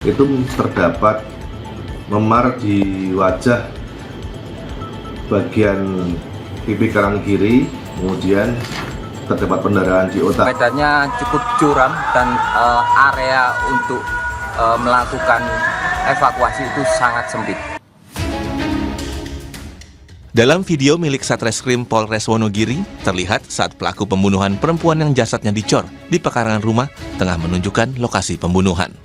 Itu terdapat memar di wajah bagian pipi kanan kiri, kemudian terdapat pendarahan di otak. Medannya cukup curam dan area untuk melakukan evakuasi itu sangat sempit. Dalam video milik Satreskrim Polres Wonogiri, terlihat saat pelaku pembunuhan perempuan yang jasadnya dicor di pekarangan rumah tengah menunjukkan lokasi pembunuhan.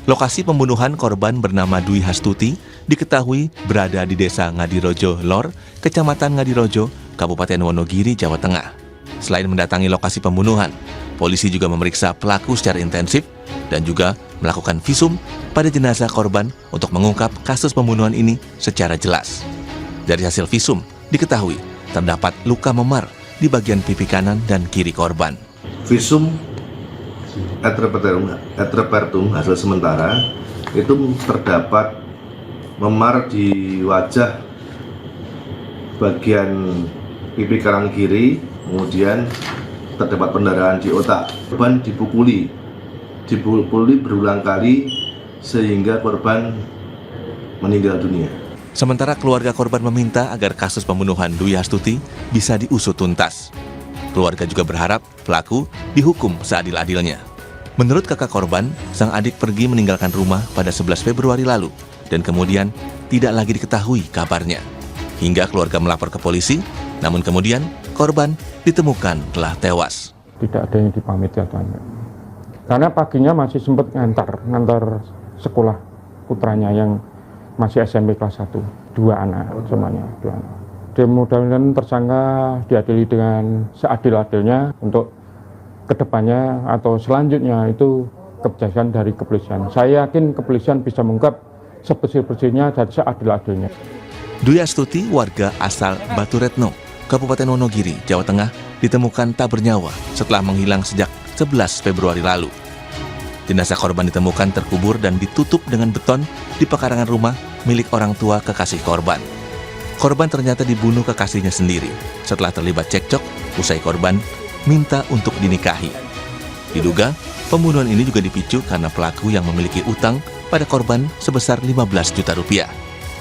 Lokasi pembunuhan korban bernama Dwi Hastuti diketahui berada di Desa Ngadirojo Lor, Kecamatan Ngadirojo, Kabupaten Wonogiri, Jawa Tengah. Selain mendatangi lokasi pembunuhan, polisi juga memeriksa pelaku secara intensif dan juga melakukan visum pada jenazah korban untuk mengungkap kasus pembunuhan ini secara jelas. Dari hasil visum, diketahui terdapat luka memar di bagian pipi kanan dan kiri korban. Visum etrepertum hasil sementara itu terdapat memar di wajah bagian pipi kanan kiri, kemudian terdapat pendarahan di otak. Korban dipukuli berulang kali sehingga korban meninggal dunia. Sementara keluarga korban meminta agar kasus pembunuhan Dwi Hastuti bisa diusut tuntas. Keluarga juga berharap pelaku dihukum seadil-adilnya. Menurut kakak korban, sang adik pergi meninggalkan rumah pada 11 Februari lalu dan kemudian tidak lagi diketahui kabarnya. Hingga keluarga melapor ke polisi, namun kemudian korban ditemukan telah tewas. Tidak ada yang dipamit katanya. Karena paginya masih sempat ngantar sekolah putranya yang masih SMP kelas 1, 2 anak semuanya, 2 anak. Dan mudah-mudahan tersangka diadili dengan seadil-adilnya untuk kedepannya atau selanjutnya itu kebijakan dari kepolisian. Saya yakin kepolisian bisa mengungkap sebersih-bersihnya dan seadil-adilnya. Dwi Hastuti, warga asal Batu Retno, Kabupaten Wonogiri, Jawa Tengah, ditemukan tak bernyawa setelah menghilang sejak 11 Februari lalu. Jenazah korban ditemukan terkubur dan ditutup dengan beton di pekarangan rumah milik orang tua kekasih korban. Korban ternyata dibunuh kekasihnya sendiri setelah terlibat cekcok usai korban minta untuk dinikahi. Diduga, pembunuhan ini juga dipicu karena pelaku yang memiliki utang pada korban sebesar 15 juta rupiah.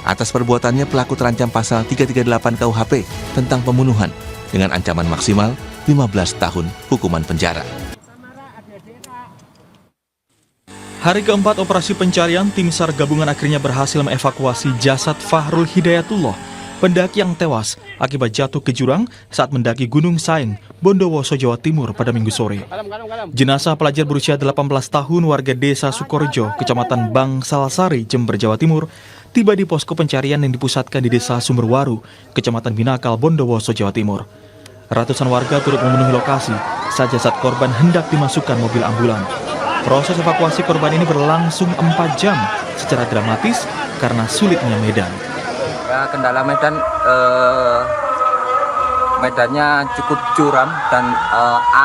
Atas perbuatannya, pelaku terancam pasal 338 KUHP tentang pembunuhan dengan ancaman maksimal 15 tahun hukuman penjara. Hari keempat operasi pencarian, tim SAR gabungan akhirnya berhasil mengevakuasi jasad Fahrul Hidayatullah, pendaki yang tewas akibat jatuh ke jurang saat mendaki Gunung Saeng, Bondowoso, Jawa Timur pada Minggu sore. Jenazah pelajar berusia 18 tahun warga desa Sukorejo, Kecamatan Bangsalsari, Jember, Jawa Timur, tiba di posko pencarian yang dipusatkan di desa Sumberwaru, Kecamatan Binakal, Bondowoso, Jawa Timur. Ratusan warga turut memenuhi lokasi saat jasad korban hendak dimasukkan mobil ambulan. Proses evakuasi korban ini berlangsung 4 jam secara dramatis karena sulitnya medan. Ya, kendala medannya cukup curam dan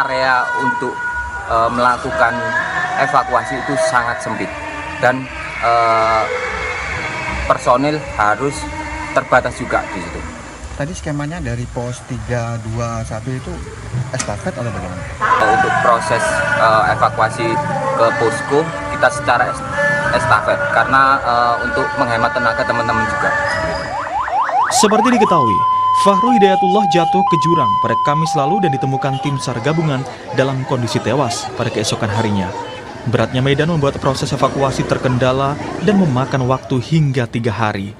area untuk melakukan evakuasi itu sangat sempit dan personil harus terbatas juga di situ. Tadi skemanya dari pos 321 itu estafet atau bagaimana? Untuk proses evakuasi ke posko kita secara estafet karena untuk menghemat tenaga teman-teman juga. Seperti diketahui, Fahrul Hidayatullah jatuh ke jurang pada Kamis lalu dan ditemukan tim SAR gabungan dalam kondisi tewas pada keesokan harinya. Beratnya medan membuat proses evakuasi terkendala dan memakan waktu hingga 3 hari.